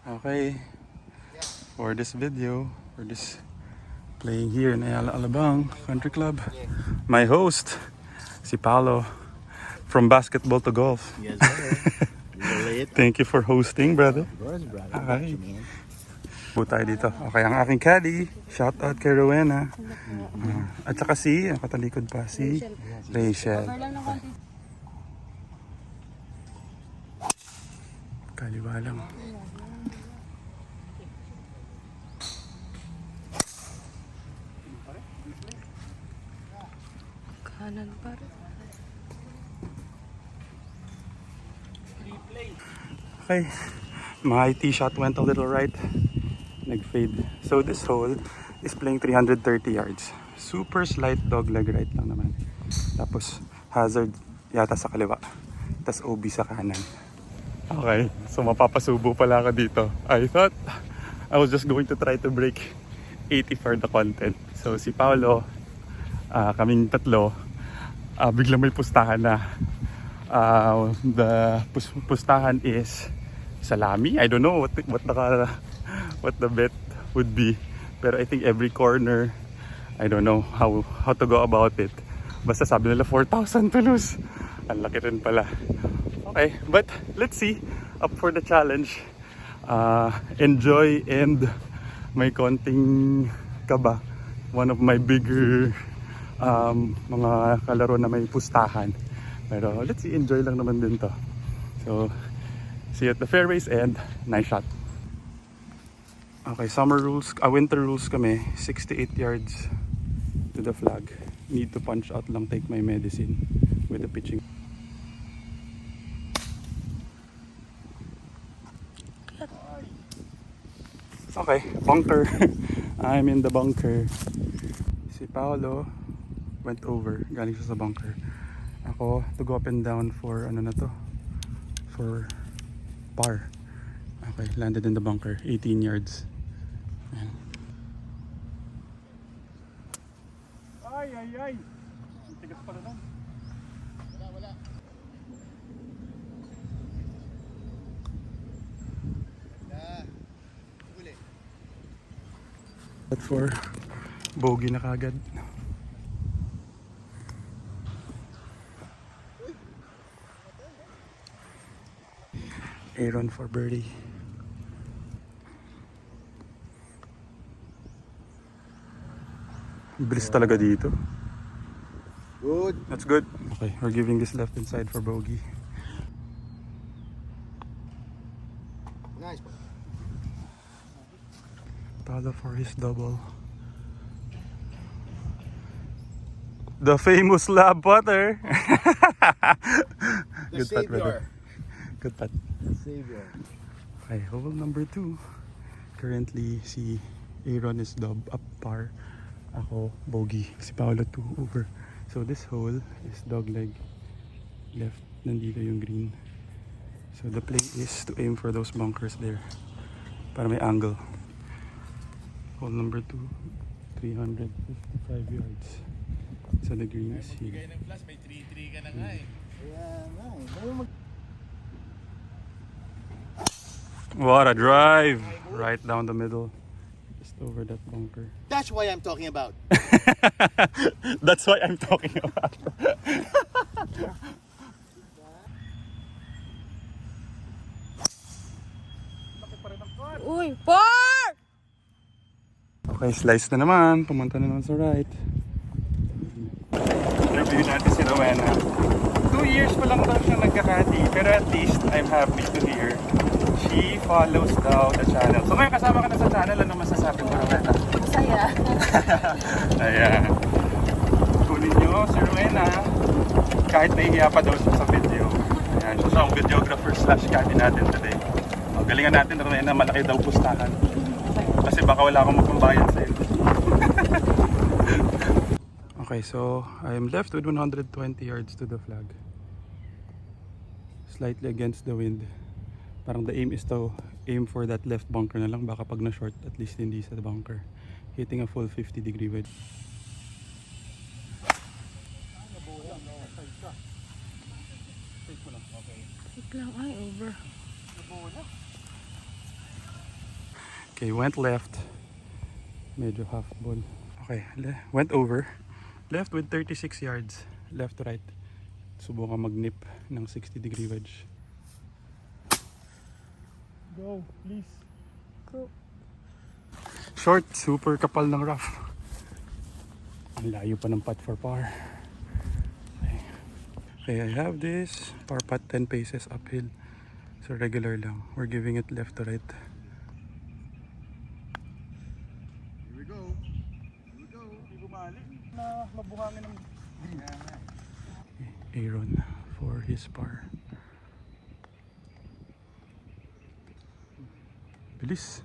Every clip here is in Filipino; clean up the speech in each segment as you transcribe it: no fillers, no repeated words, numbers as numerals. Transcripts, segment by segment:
Okay, for this video, for this playing here in Ayala Alabang Country Club, my host, si Paolo, from basketball to golf. Yes, sir. Late. Thank you for hosting, brother. Of course, brother. Okay. Gotcha, man. Po tayo dito. Okay, ang aking caddy, shout out kay Rowena. At saka si, ang katalikod pa, si Rachel. Kaliwa lang. Kanan pa rin. Okay, my tee shot went a little right. Nag-fade. So this hole is playing 330 yards. Super slight dog leg right lang naman. Tapos hazard yata sa kaliwa. Tapos OB sa kanan. Okay, so mapapasubo pala ako dito. I thought I was just going to try to break 80 for the content. So si Paolo, kaming tatlo, biglang may pustahan na. The pustahan is salami. I don't know what the bet would be, pero I think every corner, I don't know how to go about it. Basta sabi nila 4,000 to lose. Ang laki rin pala. Okay, but let's see. Up for the challenge. Enjoy and may konting kaba. One of my bigger mga kalaro na may pustahan. Pero let's see, enjoy lang naman din to. So, see you at the fairways and nice shot. Okay, summer rules, winter rules kami, 68 yards to the flag. Need to punch out lang, take my medicine with the pitching. Okay, bunker. I'm in the bunker. Si Paolo went over, galing siya sa bunker. Ako, to go up and down for ano na to, for par. Okay, landed in the bunker, 18 yards. Ayan. Ay. Tigas pa rin. Wala. Huli. But for bogey na kagad. Aaron for birdie. Bilis talaga dito. Good. That's good. Okay, we're giving this left inside for bogey. Nice. Paolo for his double. The famous lab putter. The Good putt, brother. savior. Good putt. The savior. Okay, hole number 2. Currently, si Aaron is up par. Ako, bogey. Si Paolo 2 over. So this hole is dogleg. Left, nandito yung green. So the play is to aim for those bunkers there. Para may angle. Hole number 2, 355 yards. So the green is here. May 3-3 ka na nga eh. What a drive! Right down the middle. Just over that bunker. That's why I'm talking about. That's what I'm talking about. Uy, par! Okay, slice na naman. Pumunta na naman sa right. Interview natin si Rowena. 2 years pa lang daw siya nagkakati. Pero at least, I'm happy to hear she follows daw the channel. So ngayon kasama ka na sa channel. Ano masasabi mo, Rowena? Masaya. Ayan. Kunin nyo si Rowena. Kahit nahihiya pa daw siya sa video. Ayan, siya ang videographer / caddy natin today. O, galingan natin, Rowena. Malaki daw pustahan. Kasi baka wala akong magpambayad sa'yo. Okay, so I am left with 120 yards to the flag. Slightly against the wind. Parang the aim is to aim for that left bunker na lang. Baka pag na-short, at least hindi sa bunker. Hitting a full 50-degree wedge. Wait lang, ay over. Okay, went left. Medyo half ball. Okay, went over. Left with 36 yards. Left to right. Subukan mag-nip ng 60-degree wedge. Go, please. Go. Short, super kapal ng rough. Ang layo pa ng putt for par. Okay, I have this par putt 10 paces uphill. So regular lang. We're giving it left to right. Here we go. Here we go. Hindi bumali na mabuhangin ng Aaron for his par. Bilis.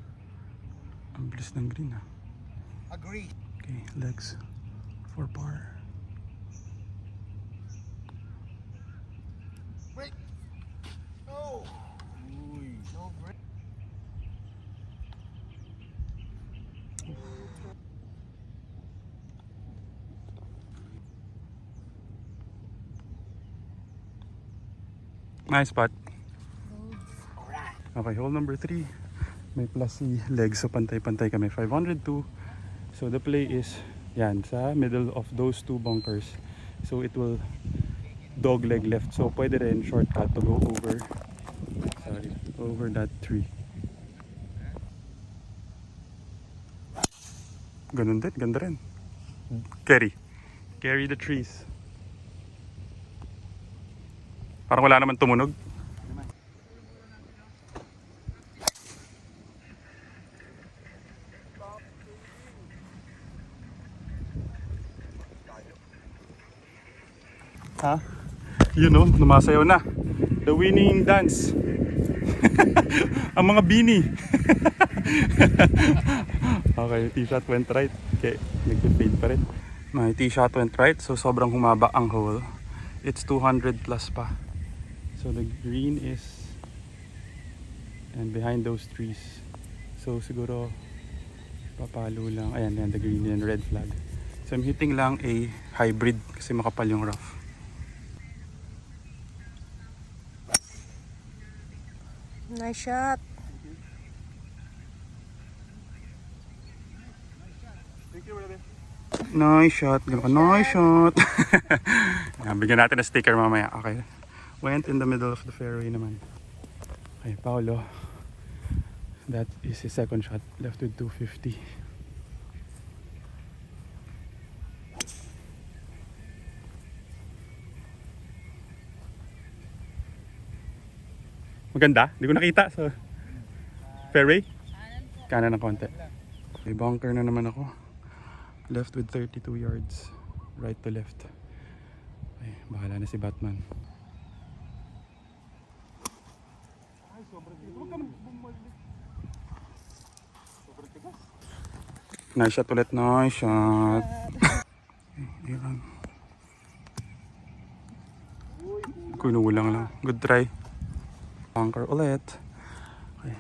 Ang bilis ng green ah. Agree. Okay, legs for par. Break. No. Uy. No break. Nice spot. Okay, hole number 3. May plus si legs, so pantay-pantay kami. 502. So the play is yan sa middle of those two bunkers. So it will dog leg left. So pwede rin shortcut to go over. Sorry, over that tree. Ganun din, ganda rin. Carry the trees. Parang wala naman tumunog. Ha? You know, lumasayaw na. The winning dance. Ang mga bini. Okay, tee shot went right. Okay, nag-fade pa rin. My tee shot went right, so sobrang humaba ang hole. It's 200 plus pa. So the green is and behind those trees. So siguro papalo lang. Ayan, the green and red flag. So I'm hitting lang a hybrid kasi makapal yung rough. Nice shot. Nice shot. Nice shot. Ayan, bigyan natin ng sticker mamaya. Okay. Went in the middle of the fairway naman. Okay, Paolo. That is his second shot. Left with 250. Maganda. Hindi ko nakita sa fairway. Kanan ng konti. May bunker na naman ako. Left with 32 yards. Right to left. Ay, bahala na si Batman. Nice shot ulit. Nice shot. Okay, Aaron. Kunulang lang. Good try. Bunker ulit. Okay.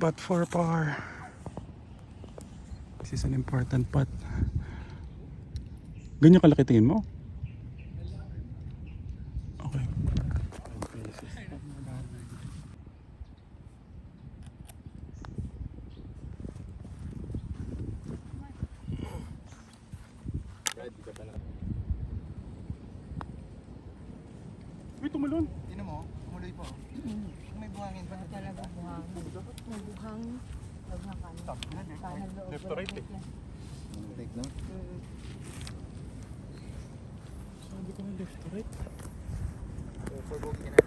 But for par. This is an important putt. Ganyan kalaki tingin mo? Okay. Uy, tumalon. Tingnan mo, tumuloy po. May buhangin pa. Talaga buhangin. May buhangin. Kanan loob. Left to right eh. Take no? Sabi ko na left to right. For bogey na.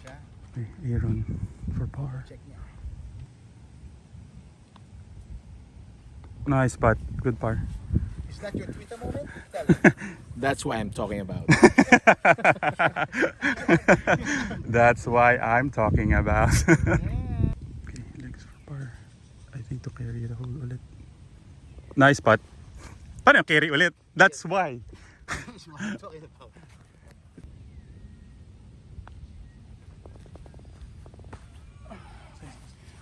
Siya? Okay, Aaron for par. Check niya. Nice spot. Good par. Is that your Twitter moment? Tell That's what I'm talking about. That's why I'm talking about. Okay, legs for par. I think to carry the hole ulit. Nice spot. Paano yung carry ulit? That's why. That's what I'm talking about.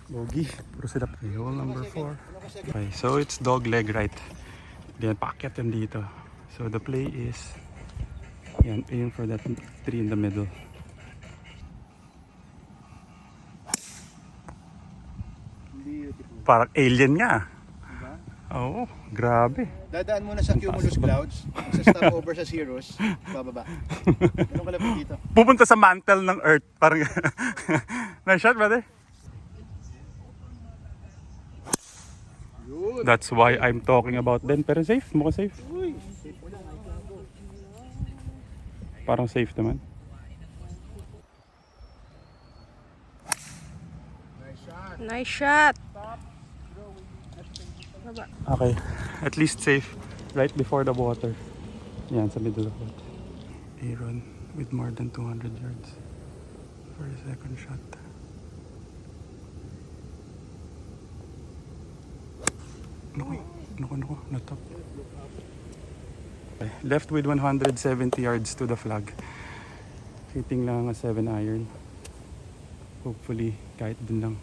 Bogey. Puro sila. Okay, hole number 4. Okay, so it's dog leg right. Then paakyat yan dito. So the play is, yan, aim for that tree in the middle. Beautiful. Parang alien nga. Diba? Oo, grabe. Dadaan muna sa cumulus clouds, sa stop over sa cirrus, bababa. Ganun kalapit dito. Pupunta sa mantle ng Earth. Parang nice shot, brother. Yun. That's why I'm talking about them. Pero safe, mukhang safe. Uy. Parang safe naman. Nice shot. Nice shot. Baba. Okay, at least safe. Right before the water. Yan, sa middle of it. Aaron with more than 200 yards for a second shot. Naku, natap. Okay, left with 170 yards to the flag. Hitting lang a 7 iron. Hopefully, kahit dun lang.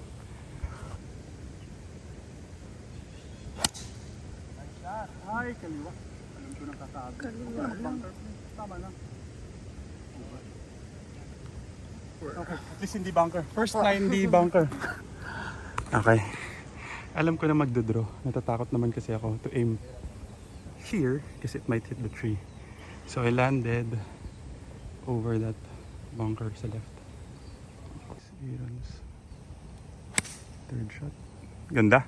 Ay, kaliwa. Alam ko nang kakaagad. Kaliwa lang. Tama na. Okay, at least hindi bunker. First na hindi bunker. Okay. Alam ko na magdodraw. Natatakot naman kasi ako to aim here kasi it might hit the tree. So I landed over that bunker sa left. Aaron's third shot. Ganda.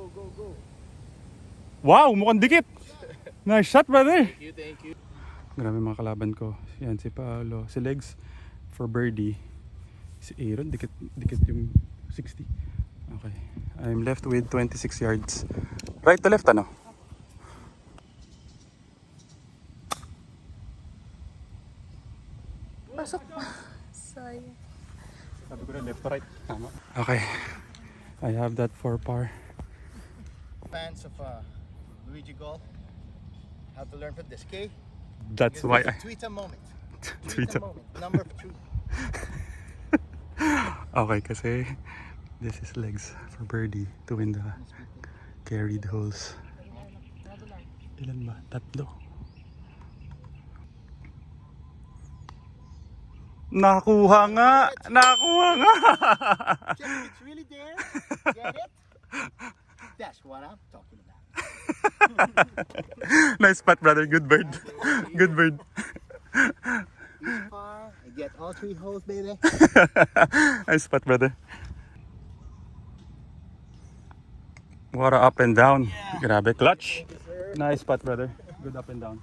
Go. Wow, mukhang dikit. Nice shot, brother. Thank you. Grabe mga kalaban ko. Yan si Paolo. Si Legs for birdie. Si Aaron, dikit yung 60. Okay. I'm left with 26 yards. Right to left, ano? Pasok pa. Sayang. Sabi ko na left to right. Tama. Okay. I have that for par. Fans of Luigi Golf have to learn from this, okay? That's why I... Tweet a moment. Tweet a- moment. Number 2. Okay, kasi this is Legs for birdie to win the carried holes. Ilan ba? Tatlo. Nakuha nga! Nakuha nga! Check if it's really there. Get it? That's what I'm talking about. Nice spot, brother. Good bird. Good bird. This far, I get all 3 holes, baby. Nice spot, brother. What a up and down. Grabe, clutch. Nice spot, brother. Good up and down.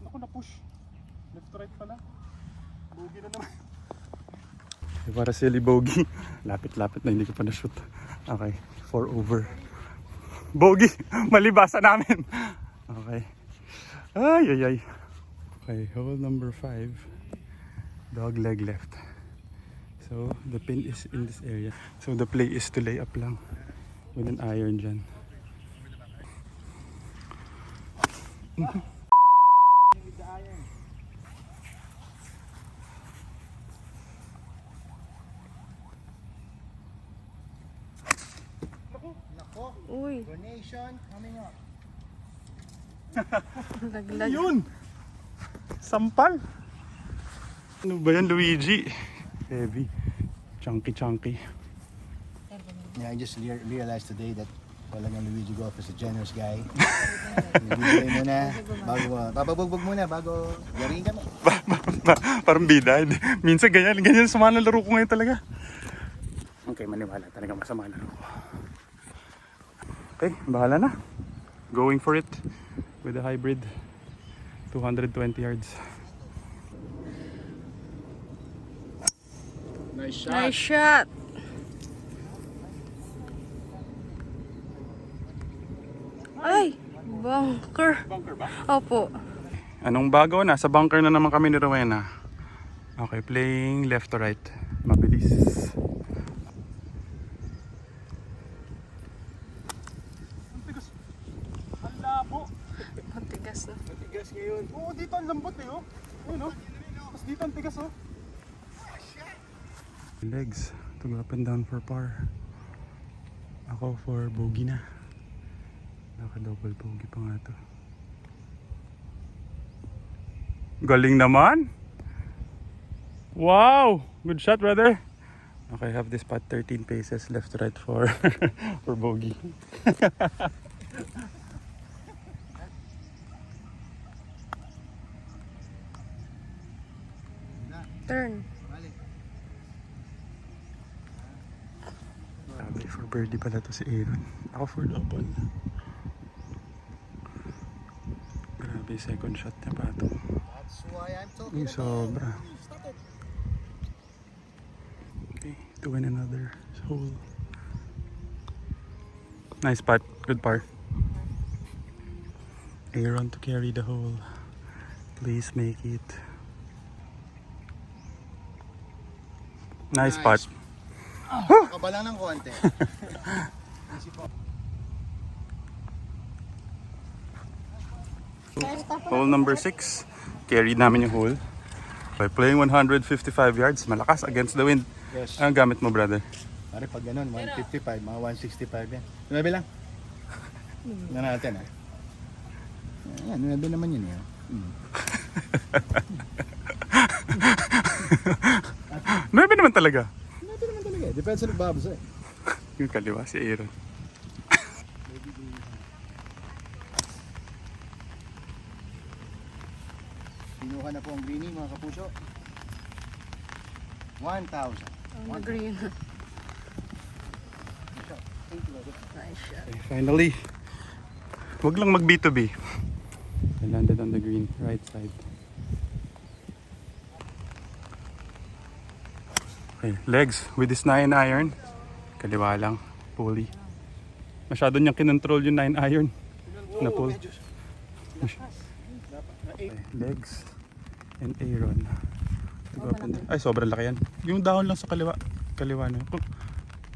Naku, na-push. Left to right pala. Bogey na naman. Para silly bogey. Lapit-lapit na, hindi ko pa na-shoot. Okay, 4 over. Bogey! Malibasa namin. Okay. Ay. Okay, hole number 5. Dog leg left. So, the pin is in this area. So, the play is to lay up lang with an iron dyan. Nako, Uy, donation coming up. laglag. Yun! Sampal! Ano ba yan, Luigi? Heavy. Chunky. Yeah, I just realized today that talagang Luigi Golf is a generous guy. Bibigay muna, papabugbog muna bago garing kami. Parang bida. Minsan ganyan sa mga laro ko ngayon talaga. Okay, maniwala talaga masama laro ko. Okay, bahala na. Going for it with a hybrid. 220 yards. Nice shot. Nice shot. Ay, bunker. Bunker ba? Opo. Anong bago? Nasa bunker na naman kami ni Rowena. Okay, playing left to right. Mabilis. Ang labo. Matigas na. Matigas ngayon. Oo, dito ang lambot eh, oh. Ayun, oh. Tapos dito ang tigas, oh. Legs to go up and down for par. Ako ako for bogey na. Naka-double bogey pa nga to. Galing naman! Wow! Good shot, brother! Okay, I have this putt 13 paces left to right for for bogey. Turn. Sabi for birdie pala to si Aaron. Ako for double. Grabe, second shot niya pa to. That's why I'm talking Uy, sobra. Stop it. Okay, to win another hole. Nice putt. Good par. Aaron to carry the hole. Please make it. Nice putt. Kabala ng konti. Hole number 6. Carried namin yung hole. By playing 155 yards, malakas against the wind. Yes. Anong gamit mo, brother? Pare pag ganun, 155, mga 165 yan. 9 lang. Tingnan natin ha. Yan, 9 naman yun. Nuebe naman talaga. 9 naman talaga. Depende sa nagbabasa eh. Yung kaliwa si Aaron. Pinuha na po ang greenie mga kapuso. 1,000. On the green. Nice shot. Okay, finally. Wag lang mag B2B. I landed on the green, right side. Okay, legs with this 9 iron. Kaliwa lang, pulley. Masyado niyang kinontrol yung 9 iron na pull. Okay, legs and Aaron. Ay, sobrang laki yan. Yung dahon lang sa kaliwa. Kaliwa na. Kung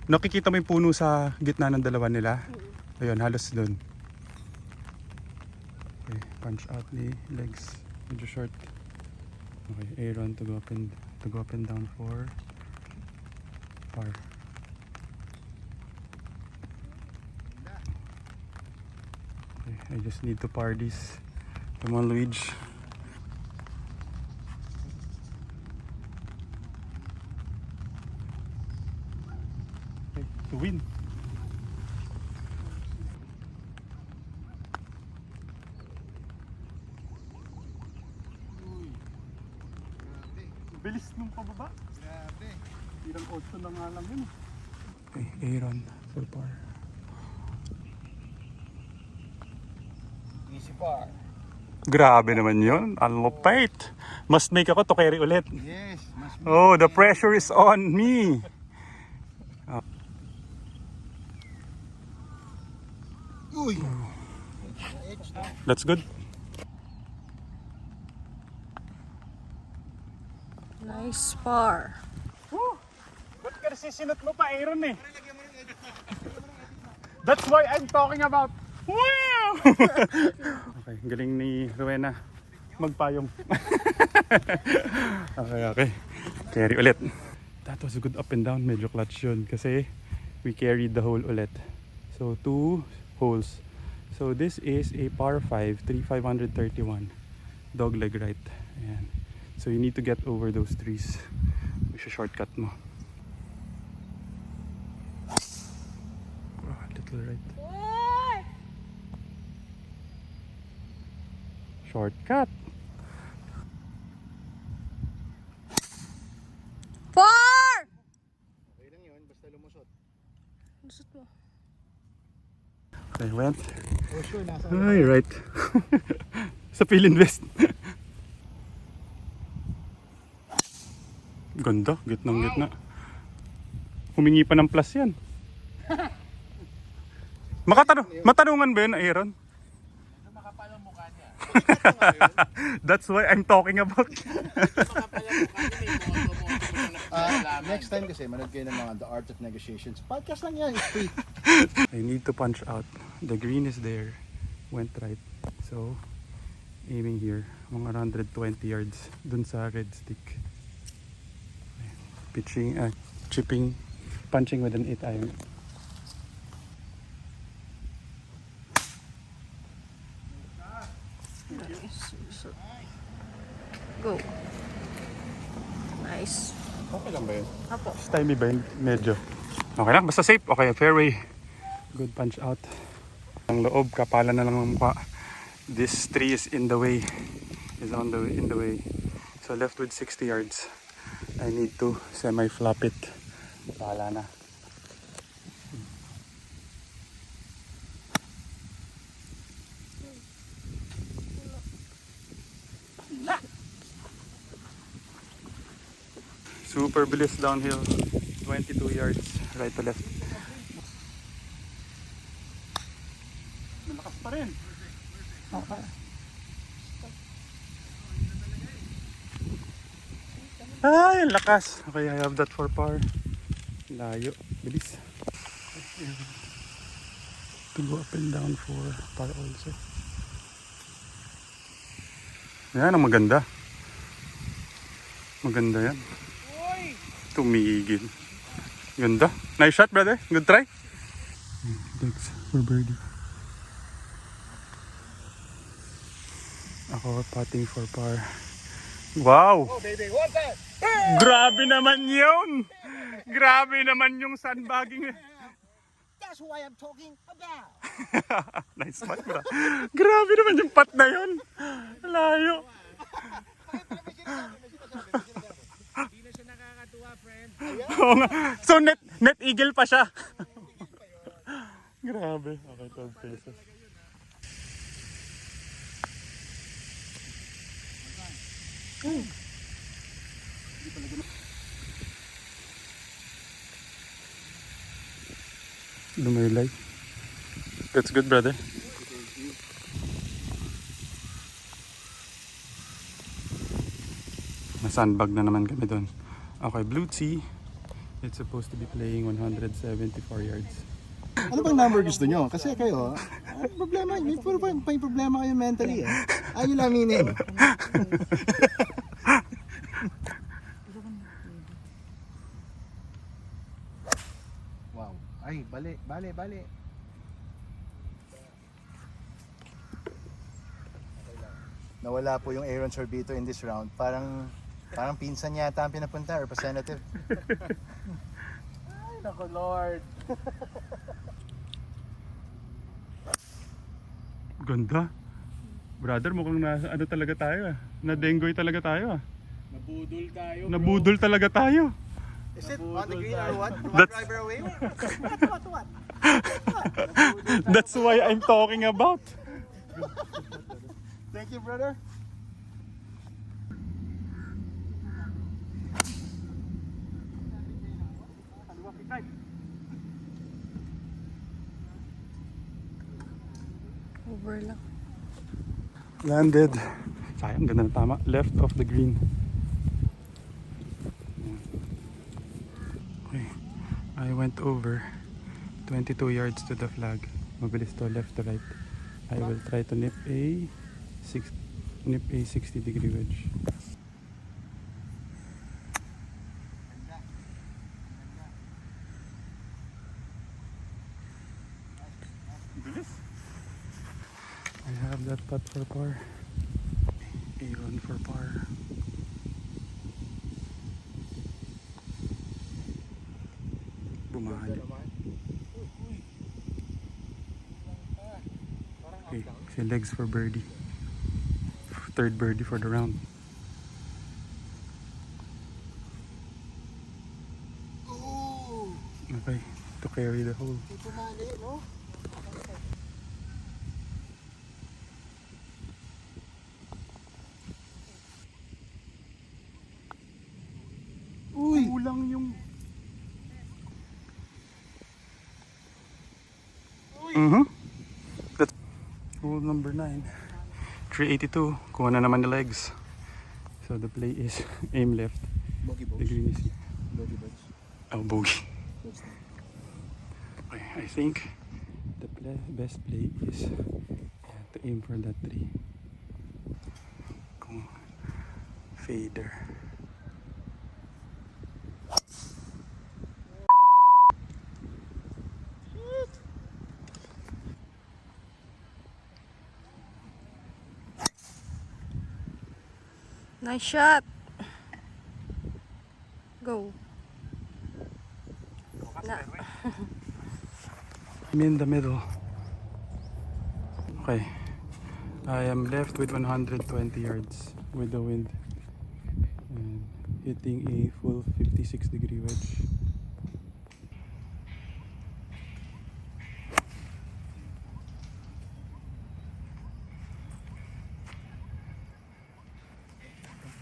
nakikita mo yung puno sa gitna ng dalawa nila. Ayun, halos doon. Okay, punch out ni legs. Medyo short. Okay, Aaron to go up and down for par. Okay, I just need to par this. Come on, Luigi. Okay, to win. Bilis nung pababa. Grabe. Tirang 8 na nga lang yun. Okay, Aaron for par. Easy par. Grabe naman yun. Ang lupait. Must make ako to carry ulit. Yes. Mas Oh, the pressure is on me. Uy. That's good. Nice par. Ba't ka nasisinot mo pa, Aaron eh? That's why I'm talking about. Wow! Okay, galing ni Rowena magpayong. Okay. Carry ulit. That was a good up and down. Medyo clutch yun kasi we carried the hole ulit. So 2 holes. So this is a par 5, 3,531. Dog leg right. Ayan. So you need to get over those trees. Shortcut mo. Oh, little right. Shortcut. Par! Okay lang yun, basta lumusot. Lusot mo. Okay, went. Oh sure, nasa Ay, right. Sa Philinvest. Ganda, gitnang gitna. Humingi pa ng plus yan. Matanungan ba yun, Aaron? That's why I'm talking about. Next time kasi, manood kayo ng mga The Art of Negotiations. Podcast lang yan, it's free. I need to punch out. The green is there. Went right. So, aiming here. Mga 120 yards dun sa red stick. Pitching, chipping, punching with an 8 iron. Go. Nice. Okay lang ba yun? Apo. Stymie ba yun? Medyo. Okay lang, basta safe. Okay, fairway. Good punch out. Ang loob, kapalan na lang ng mukha. This tree is in the way. In the way. So left with 60 yards. I need to semi-flop it. Bahala na. Super bilis downhill. 22 yards right to left. Malakas pa rin. Okay. Ay, ang lakas. Okay, I have that for par. Layo. Bilis. To go up and down for par also. Yan ang maganda. Maganda yan. Tumigil. Ganda. Nice shot, brother. Good try. Thanks for birdie. Ako putting for par. Wow! Oh baby, what's that? Grabe naman yun! Grabe naman yung sandbagging. That's who I am talking about. Nice putt, bro. Grabe naman yung putt na yun. Layo. Hindi na siya nakakatuwa, friend. Oo nga. So net eagle pa siya. Grabe. Okay, 12 pesos. Lumaylay. That's good, brother. Sandbag na naman kami doon. Okay, Blue Tea. It's supposed to be playing 174 yards. Ano bang number gusto nyo? Kasi kayo, problema, may problema kayo mentally eh. Ayaw nyo laminin. Wow. Ay, bali. Nawala po yung Aaron Sorbito in this round. Parang pinsan yata ang pinapunta, representative. Ay, naku Lord. Ganda. Brother, mukhang ano talaga tayo ah. Na-dengoy talaga tayo ah. Nabudol talaga tayo. Is it on the green or what? One That's- driver away? What? That's why I'm talking about. Thank you, brother. Over lang. Landed. Sayang, ganda na tama. Left of the green. Okay. I went over 22 yards to the flag. Mabilis to left to right. I will try to nip a 60-degree wedge. I have that putt for par. A1 for par. Bumahali. Okay, si legs for birdie. Third birdie for the round. Okay, to carry the hole. Uy! Kulang yung... That's hole number 9. 382. Kuha na naman the legs. So the play is aim left. Bogey The green is... birds. Oh, bogey. Okay, I think the best play is to aim for that tree. Kung fader. Nice shot. Go. Na. I'm in the middle. Okay. I am left with 120 yards with the wind. And hitting a full 56-degree wedge.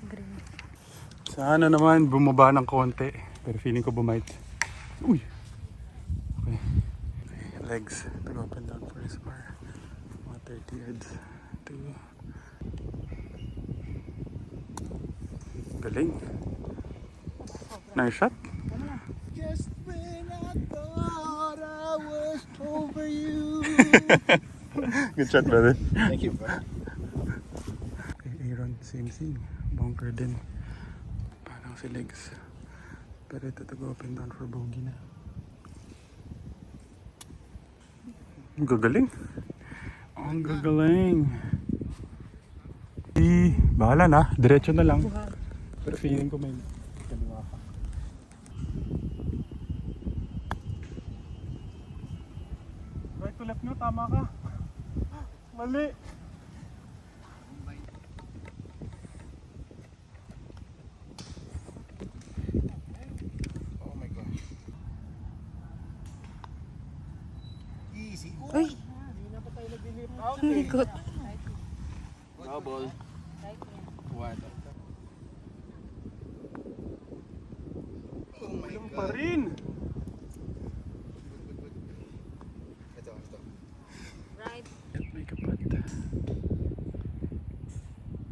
Green. Sana naman bumaba ng konti. Pero feeling ko bumite. Uy! Okay. Legs to go up and down for this bar. Mga 30 yards. Galing. Nice shot. Just when I thought I was over you. Good shot, brother. Thank you, bro. Kay Aaron, same thing. Bunker din. Parang si legs. Pero ito to go up and down for bogey na. Ang gagaling. Ang gagaling. Bahala na. Diretso na lang. Pero feeling ko may kaliwa pa. Right to left nyo, tama ka. Mali. Oh my gosh. Easy. Uy! Likot. Double. What? Oh my Pa god. rin. Ito. Make a putt.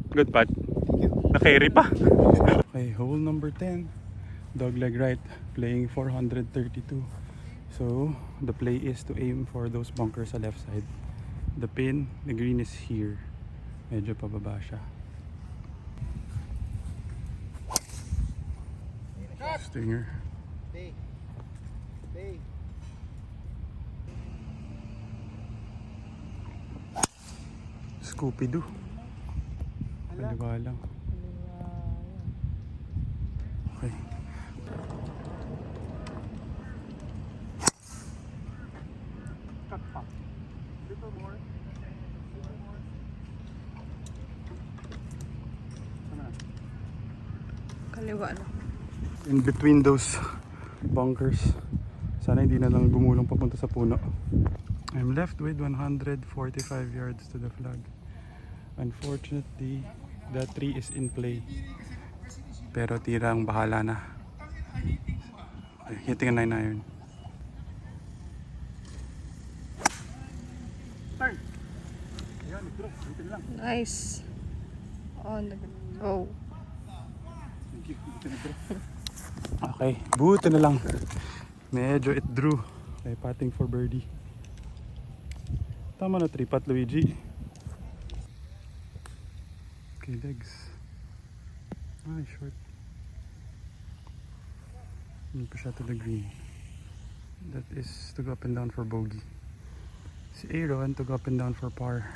Good putt. Thank you. Na-carry pa. Okay, hole number 10. Dogleg right, playing 432. So, the play is to aim for those bunkers sa left side. The pin, the green is here. Medyo pababa siya. Stinger. Stay. Stay. Scooby-Doo. Kaliwa lang. Okay. Cut pa. Little more. Kaliwa lang. In between those bunkers. Sana hindi na lang gumulong papunta sa puno. I'm left with 145 yards to the flag. Unfortunately, the tree is in play. Pero tirang bahala na. Okay, hitting a 9 iron. Turn! Ayan, bro. Hintin lang. Nice. Oh, go. Okay, buti na lang. Medyo it drew. Okay, patting for birdie. Tama na 3-putt, Luigi. Okay, legs. Ay, short. Hindi pa siya to the green. That is to go up and down for bogey. Si Aaron to go up and down for par.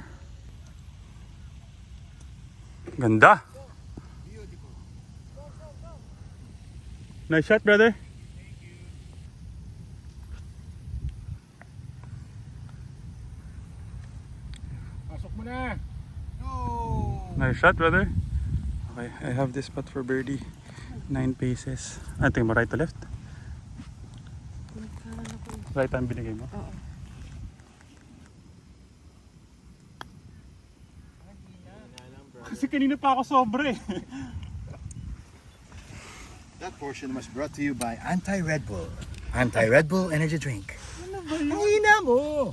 Ganda! Nice shot, brother. Pasok mo na. No. Nice shot, brother. Okay, I have this putt for birdie. 9 paces. Tingin mo right to left? Right ang binigay mo? Oo. Kasi kanina pa ako sobre. That portion was brought to you by Anti-Red Bull. Anti-Red Bull energy drink. Ano ba yun? Ang ina mo!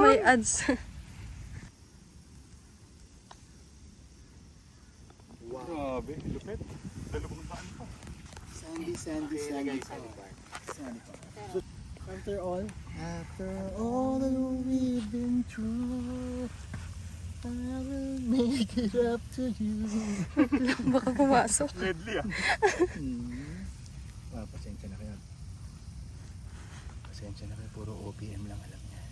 May ads. Grabe, lupit. Dalawang daan pa. Sandy Park. After all that we've been through, I will make it up to you. Baka pumasok. Deadly ah. Pasensya na kayo. Pasensya na kayo, puro OPM lang alam niya.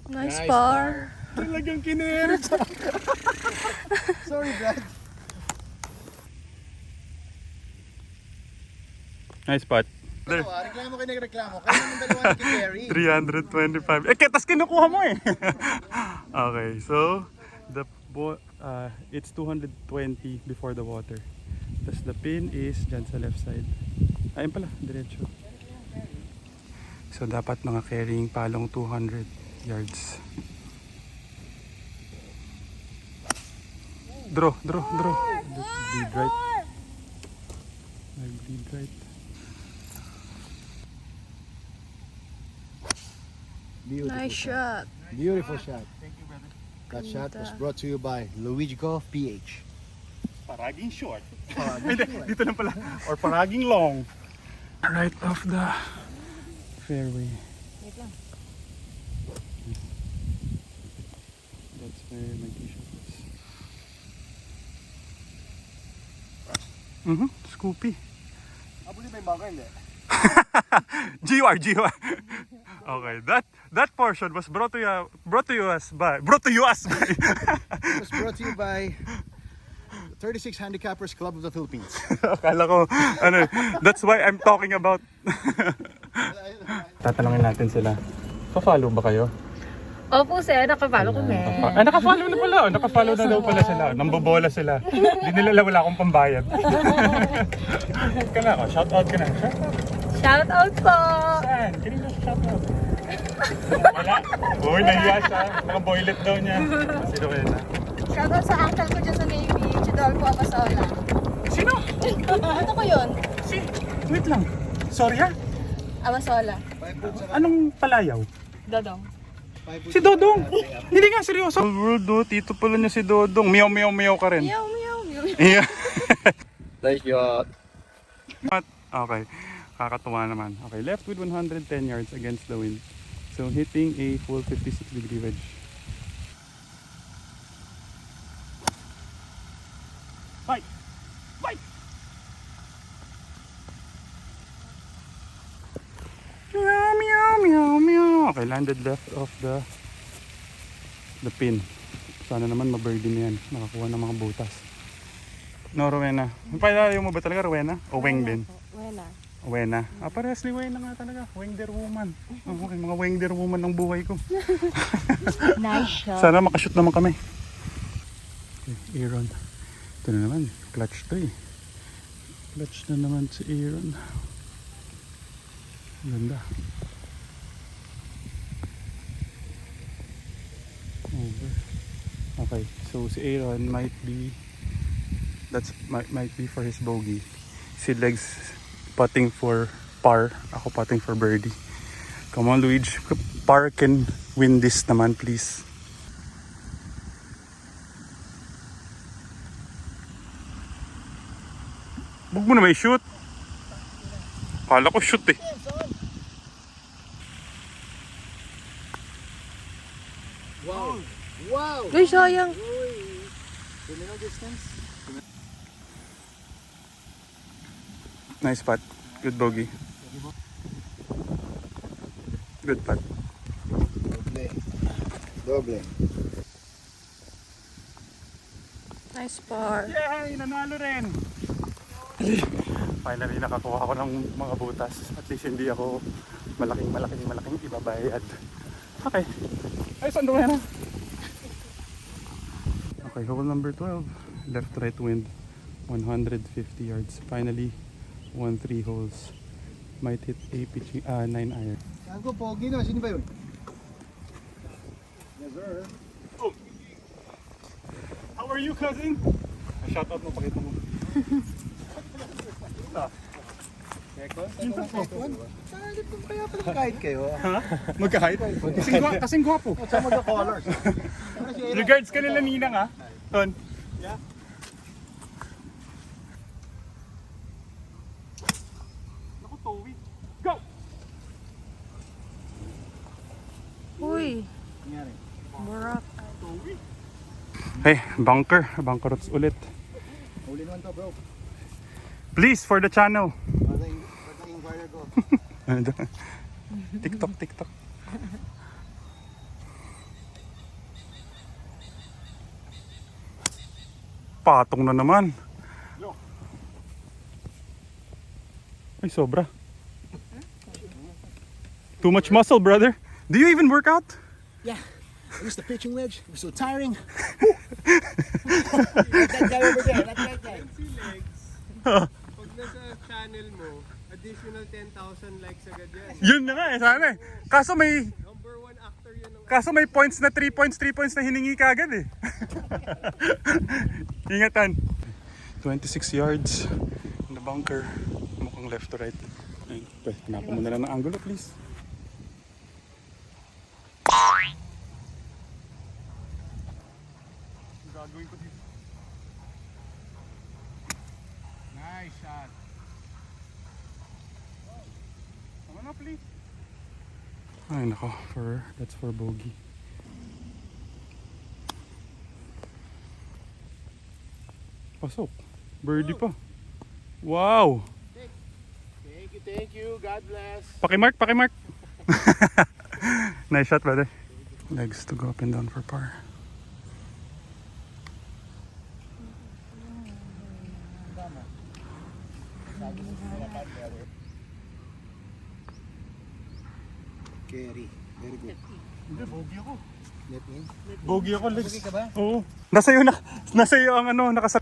Nice par. Talagang kinero sa Sorry, Brad. Nice spot. There. Reklamo kayo nagreklamo. Kayo naman dalawa nag-carry. 325. Tas kinukuha mo eh. Okay, so the it's 220 before the water. Tas the pin is dyan sa left side. Ayun pala, diretso. So dapat mga carrying palong 200 yards. Draw. Lead right. Lead right. Nice shot. Beautiful shot. That shot was brought to you by Luigi Golf PH. Paraging short. Dito lang pala. Or paraging long. Right off the fairway. Wait lang. That's where my tee shot was. Scoopy. Abuli ba yung bangka, hindi? GR. Okay, that portion was brought to you by It was brought to you by 36 Handicappers Club of the Philippines. Akala ko, that's why I'm talking about. Tatanungin natin sila. Pa-follow ba kayo? Opo sir, nakapalo ko Ay, naka-follow na pala. Naka-follow na daw pala sila. Nambobola sila. Hindi nila wala akong pambayad. Kana ako, shout out ka na. Shout out po! Saan? Kanina shout out. Wala. Uy, nahiya siya. Naka-boylet daw niya. Sino kaya na? Shout out sa uncle ko dyan sa Navy, Chidolfo Abasola. Sino? Ano ko yun? Wait lang. Sorry ha? Abasola. Anong palayaw? Dodong. Si Dodong! Hindi nga, seryoso. World do, tito pala niya si Dodong. Meow ka rin. Meow, meow, meow. Yeah. Nice shot. Okay. Kakatuwa naman. Okay, left with 110 yards against the wind. So hitting a full 56-degree wedge. Bite! Meow. Okay, landed left of the pin. Sana naman ma-birdie na yan. Nakakuha ng mga butas. No, Rowena. Pailayo mo ba talaga, Rowena? O Weng din? Wala. Wena. Parehas ni Wena nga talaga. Wengder woman. Okay, mga Wengder woman ng buhay ko. Nice shot. Sana makashoot naman kami. Okay, Aaron. Ito na naman. Clutch to eh. Clutch na naman si Aaron. Ganda. Over. Okay, so si Aaron might be for his bogey. Si Legs putting for par. Ako putting for birdie. Come on, Luigi. Par can win this naman, please. Huwag mo na may shoot. Kala ko shoot eh. Wow! Uy, sayang. Criminal distance. Nice putt. Good bogey. Good putt. Doble. Nice par. Yay! Nanalo rin! Finally, nakakuha ako ng mga butas. At least hindi ako malaking ibabayad. Okay. Ay, saan doon na? Okay, hole number 12. Left right wind. 150 yards. Finally, 1-3 holes. Might hit a pitching, 9 iron. Saan ko, pogi na. Sino ba yun? Yes, sir. Oh. How are you, cousin? Shout out mo, pakita mo. Second? Saan ko kaya pala kahit kayo? Magkahit? Kasing gwapo. Saan mo the colors? Regards ka nila Ninang ha? Ton. Yeah. Naku, Towie. Go! Uy, Nangyari. burak. Hey, bunker ulit. Huli naman to, bro. Please, for the channel. Pagdating inquirer ko. TikTok. patong na naman. Ay, sobra. Too much muscle, brother. Do you even work out? Yeah. I used the pitching wedge. It was so tiring. That guy over there. That guy. Si Legs, pag nasa channel mo, additional 10,000 likes agad yan. Yun na nga eh, sana eh. Kaso may Number 1 actor yan ng points na 3 points na hiningi ka agad eh. Ingatan. 26 yards in the bunker. Mukhang left to right. Ayun, hanapan mo na lang ng angulo, please. Gagawin ko dito. Nice shot. Tama na, please. Ay nako, that's for bogey. Pasok. Birdie pa. Wow! Thank you. God bless. Pakimark. Nice shot, brother. Legs to go up and down for par. Carry. Very good. Hindi, bogey ako. Left in. Bogey ako, legs. Bogey ka ba? Oo. Nasa iyo ang ano, nakasat.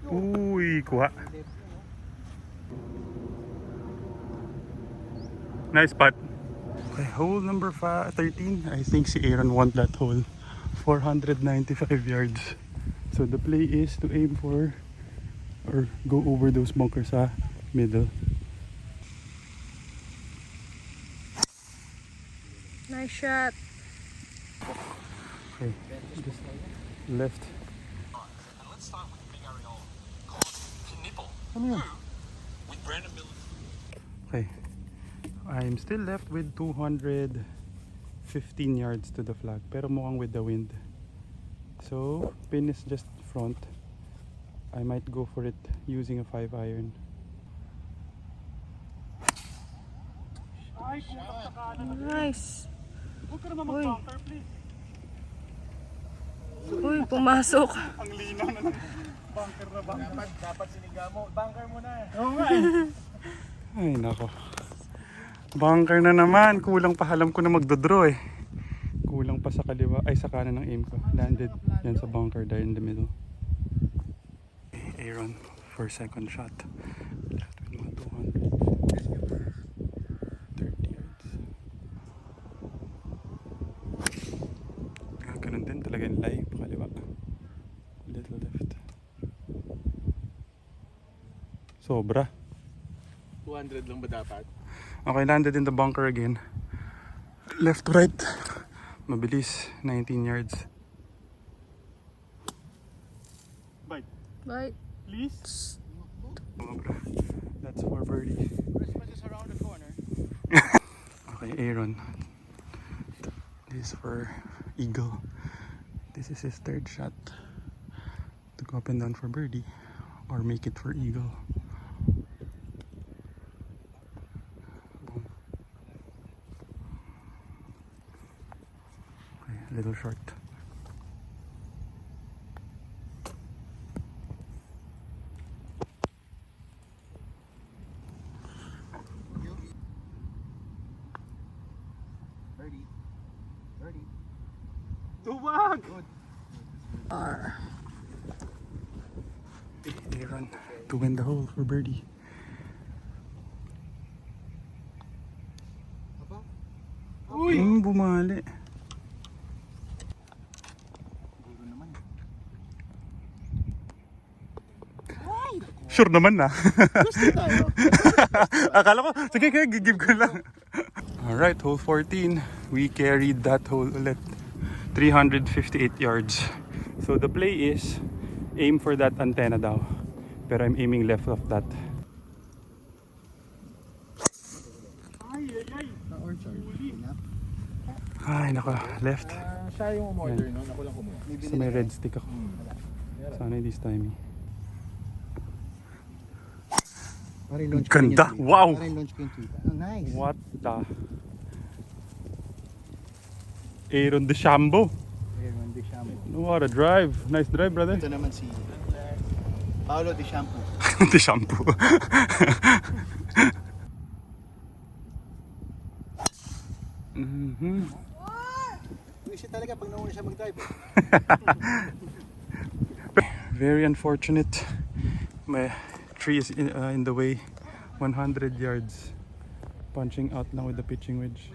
Uy, kuha. Nice putt. Okay, hole number 13. I think si Aaron won that hole. 495 yards. So the play is to aim for or go over those bunkers sa middle. Nice shot. Okay, just left. Ano yun? Okay, I'm still left with 215 yards to the flag, pero mukhang with the wind. So, pin is just front. I might go for it using a 5 iron. Ay, kulang sa kanan. Nice. Huwag ka naman Uy. mag-bunker, please. Uy, pumasok. Ang linaw na ng bunker na bunker. Dapat siniga mo. Bunker mo na. Oo nga eh. Ay, nako. Bunker na naman. Kulang pa. Alam ko na magdodraw eh. Kulang pa sa kaliwa. Ay, sa kanan ng aim ko. Landed yan sa bunker there in the middle. Aaron for second shot. Left with mga 230 yards. Ganun din talaga yung lie. Kaliwa. Little left. Sobra. 200 lang ba dapat? Okay, landed in the bunker again. Left to right. Mabilis. 19 yards. Bite. Bye. Please. That's for birdie. Christmas is around the corner. Okay, Aaron. This is for eagle. This is his third shot. To go up and down for birdie. Or make it for eagle. Boom. Okay, a little short. Birdie. Tuwag! R. Aaron to win the hole for birdie. Uy! Bumali. Sure naman na. Akala ko, sige kaya gigib ko lang. Alright, hole 14. We carried that hole ulit. 358 yards. So the play is aim for that antenna daw. Pero I'm aiming left of that. Ay, nako, left. Siya yung umorder, no? Nakulang ko muna. Sa may red stick ako. Sana this time. Parang launch Ganda! Wow! Parang launch ko yung tweet. Oh, nice. What the? Aaron DeChambeau. Aaron Deschamps. What a drive. Nice drive, brother. Ito naman si Paolo Deschamps. The shampoo. Mhm. Wish talaga pag nauna siya mag-drive. Very unfortunate. My tree is in the way. 100 yards. Punching out now with the pitching wedge.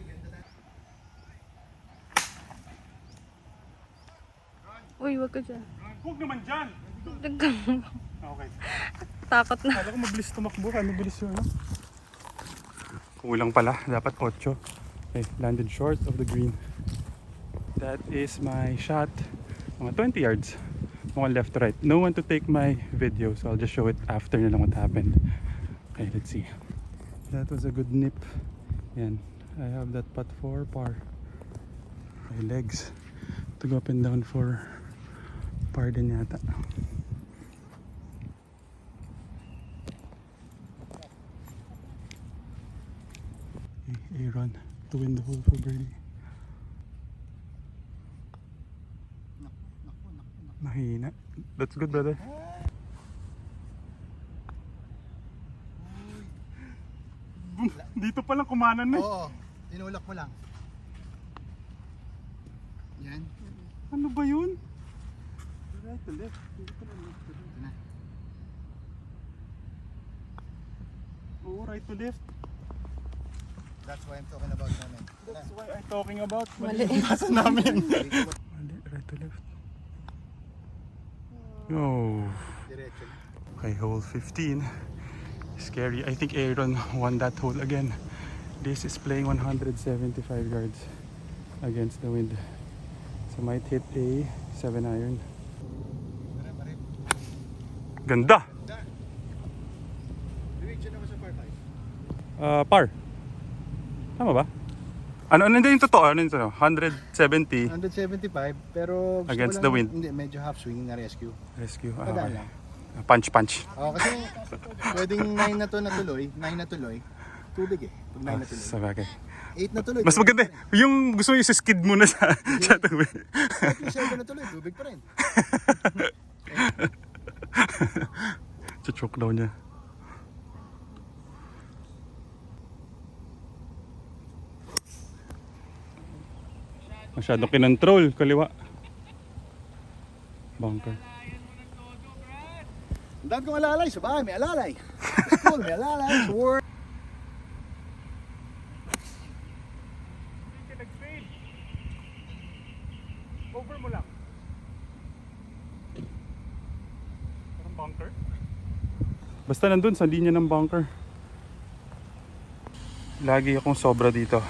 Uy, wag ka dyan. Huwag naman dyan! Dagdag. Okay. Takot na. Kala ko mabilis tumakbo. Mabilis yun, no? Kulang pala. Dapat 8. Okay, landed short of the green. That is my shot. Mga 20 yards. Mga left to right. No one to take my video, so I'll just show it after na lang what happened. Okay, let's see. That was a good nip. Yan. I have that putt for par. My legs to go up and down for par din yata. Okay, Aaron to win the hole for birdie. Mahina. That's good, brother. Dito pa lang kumanan na. Oo, tinulak mo lang. Yan. Ano ba yun? Right to left. Ito na. Oo, right to left. That's why I'm talking about moment. That's why I'm talking about. Mali. Basa namin. Mali, right to left. Oh. Diretso. Okay, hole 15. Scary. I think Aaron won that hole again. This is playing 175 yards against the wind. So might hit a 7 iron. Ganda! Diretso na ba sa par 5? Par. Tama ba? Ano din yung totoo? Ano yung totoo? 170 175, pero gusto Against ko the lang- wind. Hindi, medyo half swing na rescue. rescue. Ah, Padala. okay. Punch. Oo, kasi pwedeng 9 na to natuloy, 9 na tuloy, tubig eh. Pag 9 na tuloy. Sa bagay. 8 na tuloy. Mas maganda. Yung gusto mo yung skid mo na sa tubig. Kahit 7 na tuloy, tubig pa rin. Choke daw niya. Masyadong kinontrol. Kaliwa. Bunker. Ang dami kong alalay sa bahay, may alalay. Sa school, may alalay. Sa work. Over mo lang. Parang bunker? Basta nandun sa linya ng bunker. Lagi akong sobra dito.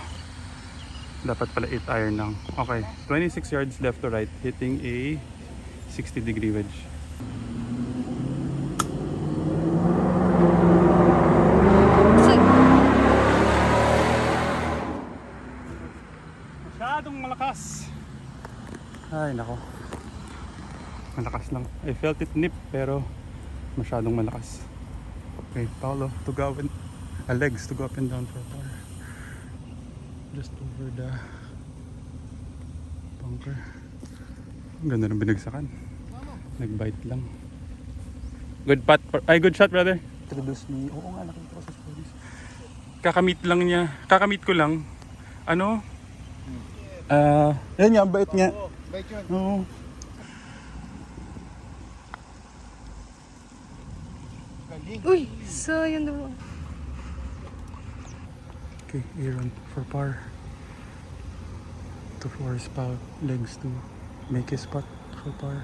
Dapat pala 8 iron lang. Okay, 26 yards left to right, hitting a 60-degree wedge. Masyadong malakas. Ay, nako. Malakas lang. I felt it nip, pero masyadong malakas. Okay, Paolo to go and legs to go up and down for par. Just over the bunker. Ang ganda ng binagsakan. Nagbite lang. Good putt. Good shot, brother. Introduce me. Oo nga, nakita ko sa stories. Kakamit ko lang. Ano? Yan nga, ang bait nga. Bait yun. Oo. Galing. Uy, sayang daw. Okay, Aaron for par. To force pa legs to make his putt for par.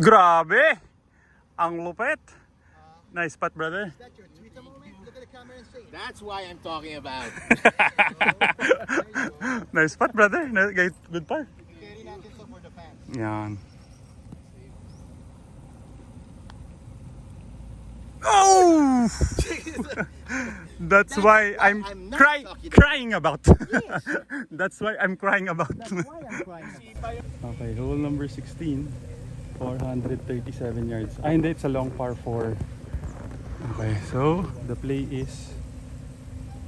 Grabe! Ang lupet! Nice putt, brother. That's your tweet a moment. Look at the camera and say. That's why I'm talking about. Nice putt, brother. Good par. Carry natin so for the fans. Yan. Oh! That's why I'm I'm not talking crying about. That's why I'm crying about. Why I'm crying? Okay, hole number 16. 437 yards. Ah, hindi. It's a long par 4. Okay, so the play is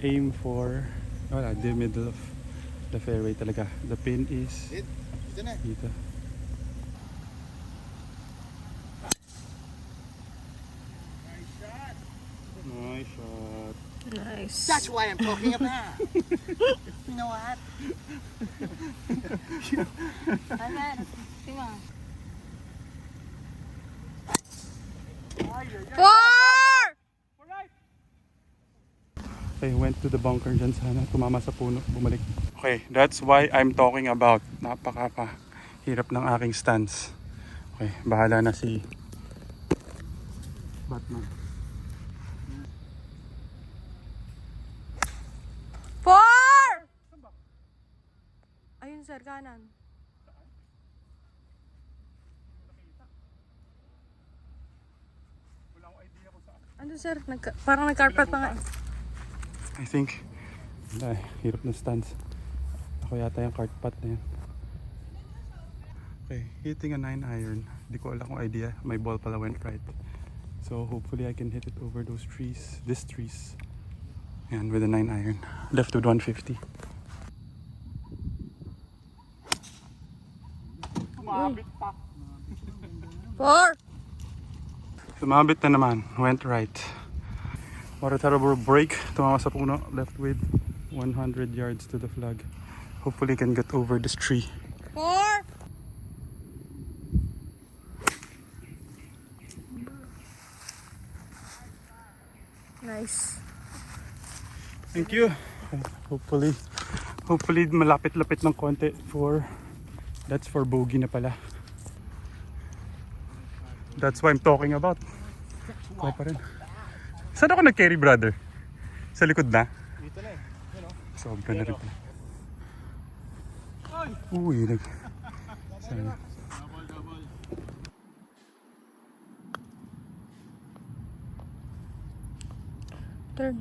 aim for the middle of the fairway talaga. The pin is Dito na. dito. Nice shot. Nice. That's why I'm talking about. You know what? Ayan. Tingnan. Four! Okay, went to the bunker dyan sana. Tumama sa puno. Bumalik. Okay, that's why I'm talking about. Napaka-hirap ng aking stance. Okay, bahala na si Batman. Four! Ayun sir, kanan. Ano sir? Parang nag-carpet pa nga. I think, wala, hirap ng stance. Ako yata yung cart putt na yan. Okay, hitting a 9 iron. Di ko alam kung idea. My ball pala went right. So hopefully I can hit it over those trees. These trees. And with a 9 iron. Left with 150. Four! Sumabit na naman. Went right. What a terrible break. Tumama sa puno. Left with 100 yards to the flag. Hopefully can get over this tree. Four! Nice. Thank you. Hopefully malapit-lapit ng konti for that's for bogey na pala. That's what I'm talking about. Okay pa rin. Saan ako nag-carry, brother? Sa likod na? Dito na eh. Sobra na rin pala. Uy, sana. Turn.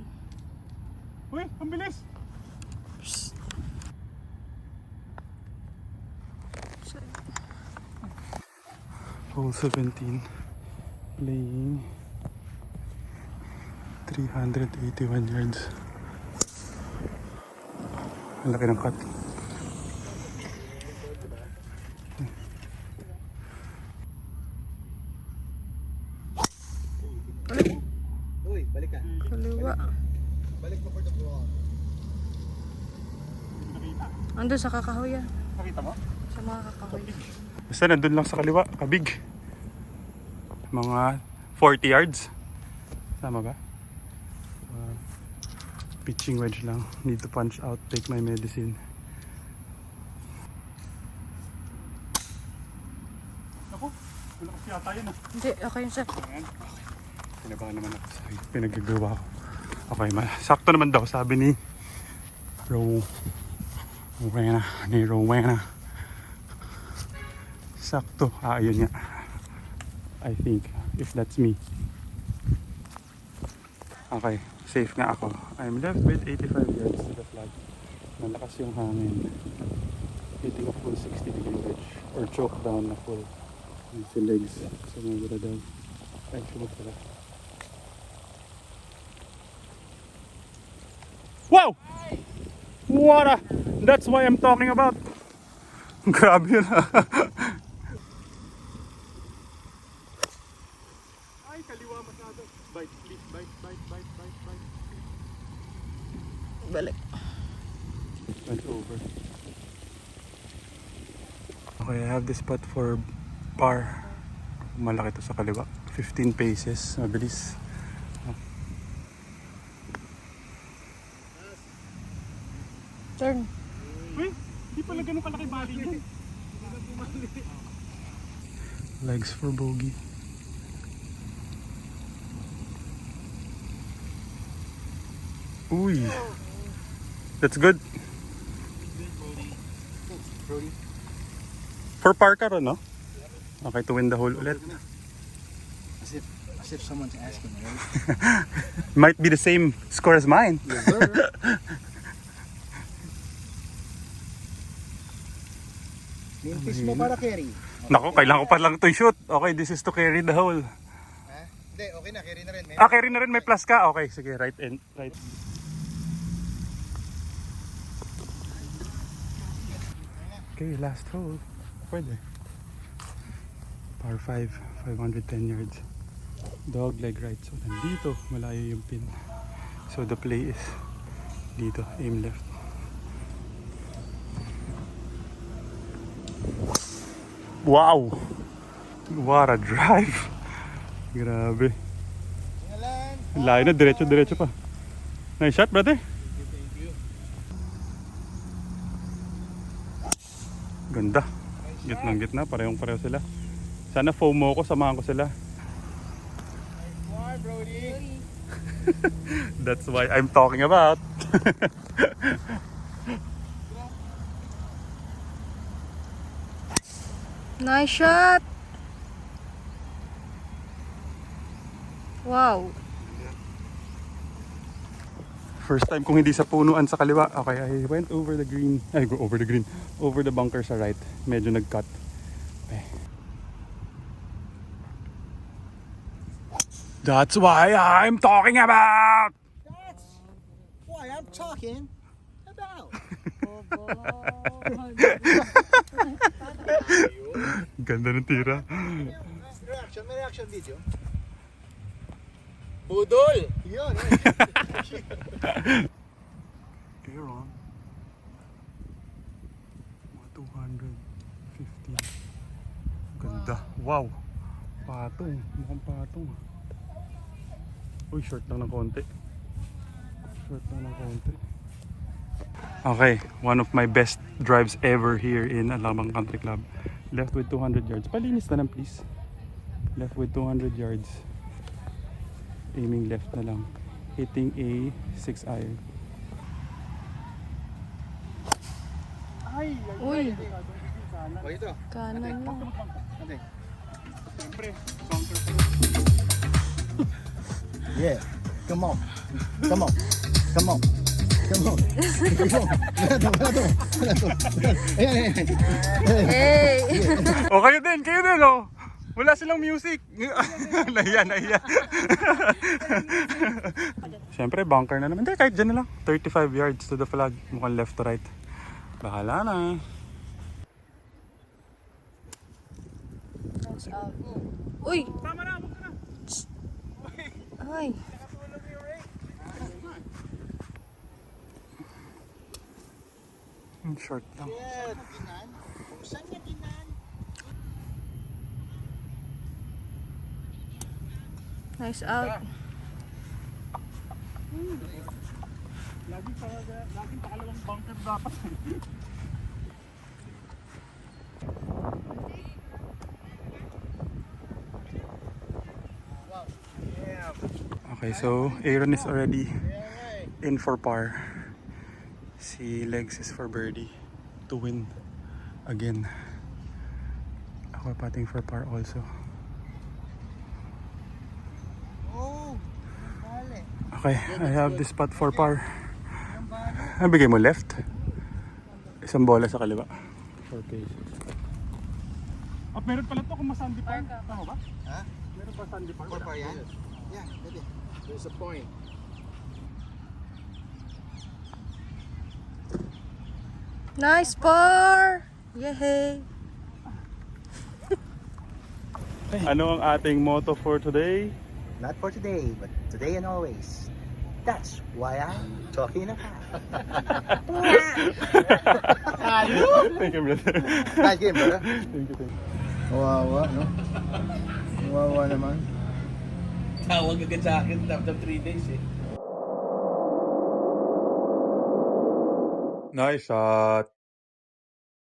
Uy, ang bilis! Hole 17. Playing 381 yards. Ang laki ng cut. Uy, balik ka. Kaliwa. Balik mo for the draw. Ando sa kakahoy yan. Nakita mo? Sa mga kakahoy. Basta nandun lang sa kaliwa, kabig. Mga 40 yards. Tama ba? Pitching wedge lang. Need to punch out, take my medicine. Ako, wala kasi yata yun ah. Hindi, okay yun sir. Pinabahan naman ako sa pinagagawa ko. Okay, sakto naman daw, sabi ni Rowena. Sakto. Ayun nga. I think, if that's me. Okay, safe nga ako. I'm left with 85 yards to the flag. Malakas yung hangin. Hitting a full 60-degree wedge. Or choke down na full. Yung legs. Sumagura daw. Actually pala. Wow! What a... That's why I'm talking about. Grabe yun. Ay, kaliwa masyado. Bite, please. Bite. Balik. Went over. Okay, I have this spot for par. Malaki to sa kaliwa. 15 paces. Mabilis. Turn. Uy, di pala ganun kalaki body dyan. Legs for bogey. Uy. That's good. Brody. For par ka ron, no? Okay, to win the hole ulit. As if someone's asking, right? Might be the same score as mine. Yes, sir. Mintis mo para carry. Nako, kailangan ko pa lang to shoot. Okay, this is to carry the hole. Ha? Hindi, okay na, carry na rin. Ah, carry na rin, may plus ka. Okay, sige, right. Okay, last hole. Pwede. Par 5, 510 yards. Dog leg right. So, nandito, malayo yung pin. So, the play is dito, aim left. Wow! What a drive! Grabe. Layo na, diretso pa. Nice shot, brother. Ganda. Gitnang-gitna, parehong-pareho sila. Sana FOMO ko, samahan ko sila. That's why I'm talking about. Nice shot! Wow! First time kong hindi sa punuan sa kaliwa. Okay, I went over the green. Ay, go over the green. Over the bunker sa right. Medyo nag-cut. Okay. That's why I'm talking about! That's why I'm talking about. Ganda ng tira. May reaction video. Budol! Yun. Aaron. 250. Ganda. Wow. Patong. Mukhang patong. Uy, short lang ng konti. Short lang ng konti. Okay, one of my best drives ever here in Alabang Country Club. Left with 200 yards. Palinis na lang please. Left with 200 yards. Aiming left na lang. Hitting a 6 iron. Uy! O ito. Kanan lang. Ate. Siyempre, bunker. Yeah. Come on. Come on. Come on. Come on. Come on. Wala to. Ayan. Hey! O kayo din oh. Wala silang music. Nahiya. Siyempre, bunker na naman. Hindi, kahit dyan na lang. 35 yards to the flag. Mukhang left to right. Bahala na. Uy! Ay! Short lang. Nice out. Laging pakalawang bunker dapat. Okay, so Aaron is already in for par. Si Legs is for birdie to win again. Ako patting for par also. Okay, I have this spot for par. Ano bigay mo, left? Isang bola sa kaliwa. 4 paces. Ah, meron pala to kung masandi pa. Tama ba? Ha? Meron pa sandy pa. For yan? Yeah, pwede. There's a point. Nice par! Yay! Ano ang ating motto for today? Not for today, but today and always. That's why I'm talking about. Thank you, brother. Nice game, brother. Thank you. Kawawa, no? Kawawa naman. Tawag agad sa akin after 3 days eh. Nice shot.